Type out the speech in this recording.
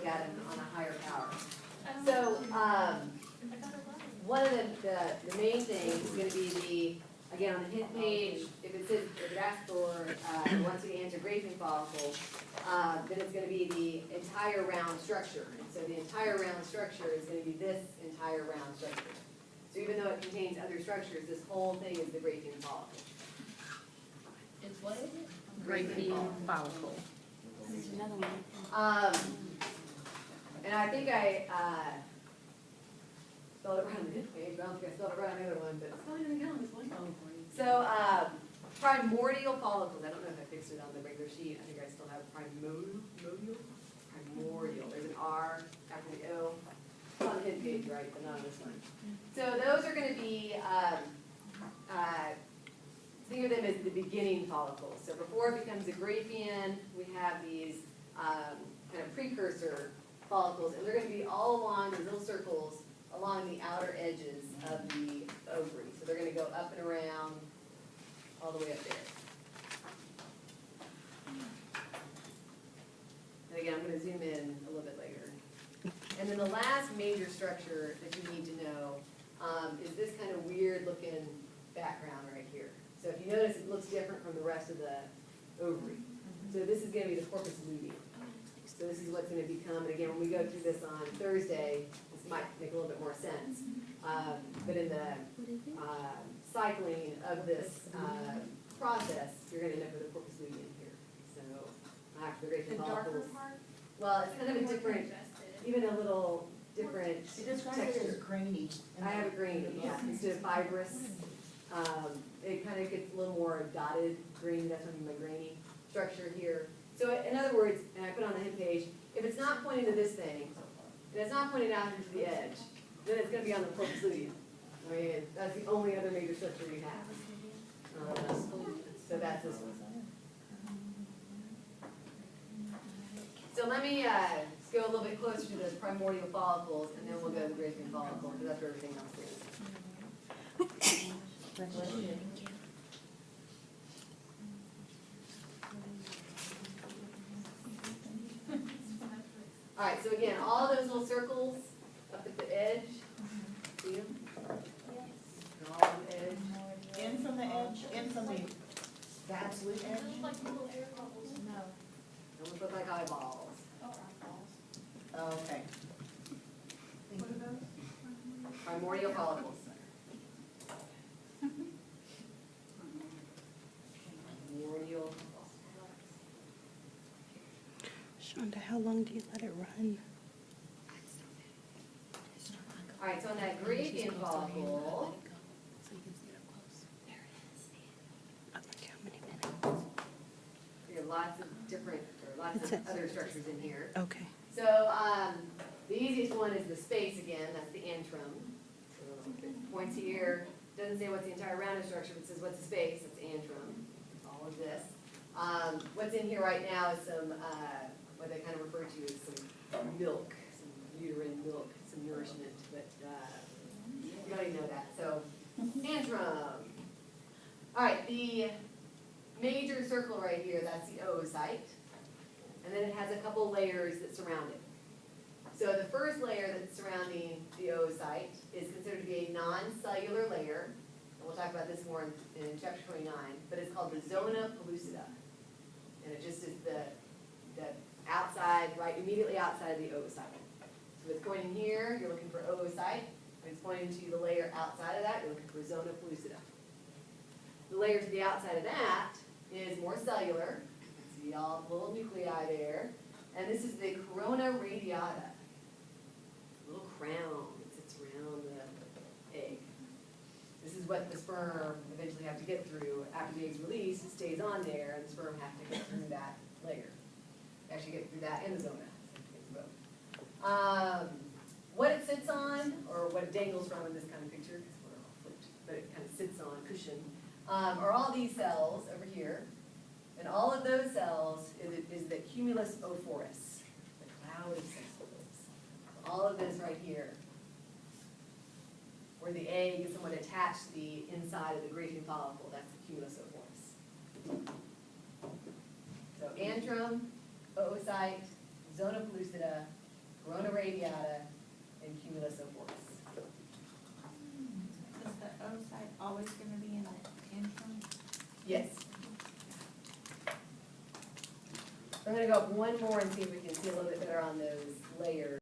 at them on a higher power. So one of the main things is going to be again, on the hint page, if it says, if it asks for, wants you to answer grafting follicle, then it's going to be the entire round structure. And so the entire round structure is going to be this entire round structure. So even though it contains other structures, this whole thing is the grafting follicle. It's what is it? Grafting follicle. There's another one. And I think I spelled it right on the hint page, but I don't think I spelled it right on the other one, but it's fine, I got this one. So, primordial follicles, I don't know if I fixed it on the regular sheet, I think I still have primordial, there's an R after the O, it's on the hint page, right, but not on this one. So those are gonna be, think of them as the beginning follicles. So before it becomes a graphian, we have these kind of precursor follicles, and they're going to be all along these little circles along the outer edges of the ovary. So they're going to go up and around all the way up there. And again, I'm going to zoom in a little bit later. And then the last major structure that you need to know is this kind of weird looking background right here. So if you notice, it looks different from the rest of the ovary. So this is going to be the corpus luteum. So this is what's going to become, and again, when we go through this on Thursday, this might make a little bit more sense. But in the cycling of this process, you're going to end up with a corpus luteum here. So after the grafting follicles. Well, it's kind of a different, even a little different It describes texture. it as grainy. I have a grainy, yeah, instead of fibrous. It kind of gets a little more dotted green, that's what I mean by grainy structure here. So in other words, and I put on the hint page, if it's not pointing to this thing, and it's not pointing out into the edge, then it's going to be on the corpus luteum. I mean, that's the only other major structure you have. So that's this one. So let me go a little bit closer to the primordial follicles, and then we'll go to the grafting follicle, because that's where everything else is. All right, so again, all those little circles up at the edge, see them? They're all on the edge. In from the edge, in from the absolute edge. Like little air bubbles. No. Those look like eyeballs. Oh, okay. What are those? Primordial follicles. Primordial. Shonda, how long do you let it run? All right, so on that grafting follicle, So you can see it up close. There it is. Like how many minutes? we have lots of different, or lots of other structures in here. Okay. So the easiest one is the space again, that's the antrum. So it points here, doesn't say what's the entire rounded structure, but it says what's the space, it's antrum, all of this. What's in here right now is some, what they kind of refer to as some milk, some uterine milk, some nourishment, but you don't even know that. So antrum. All right, the major circle right here, that's the oocyte. And then it has a couple layers that surround it. So the first layer that's surrounding the oocyte is considered to be a non-cellular layer. And we'll talk about this more in chapter 29, but it's called the zona pellucida. And it just is the outside, right, immediately outside of the oocyte. So it's pointing here, you're looking for oocyte. When it's pointing to the layer outside of that, you're looking for zona pellucida. The layer to the outside of that is more cellular. See all the little nuclei there. And this is the corona radiata. Little crown that sits around the egg. This is what the sperm eventually have to get through. After the egg's released, it stays on there, and the sperm have to get through that layer. Actually get through that and the zona. What it sits on, or what it dangles from in this kind of picture, because we're all flipped, but it kind of sits on, cushion, are all these cells over here. And all of those cells is the cumulus ophorus, the cloud of cells. All of this right here, where the egg is somewhat attached to the inside of the grafting follicle, that's the cumulus ophorus. So antrum, oocyte, zona pellucida, corona radiata, and cumulus ovoris. Is the oocyte always gonna be in the interim? Yes. I'm gonna go up one more and see if we can see a little bit better on those layers.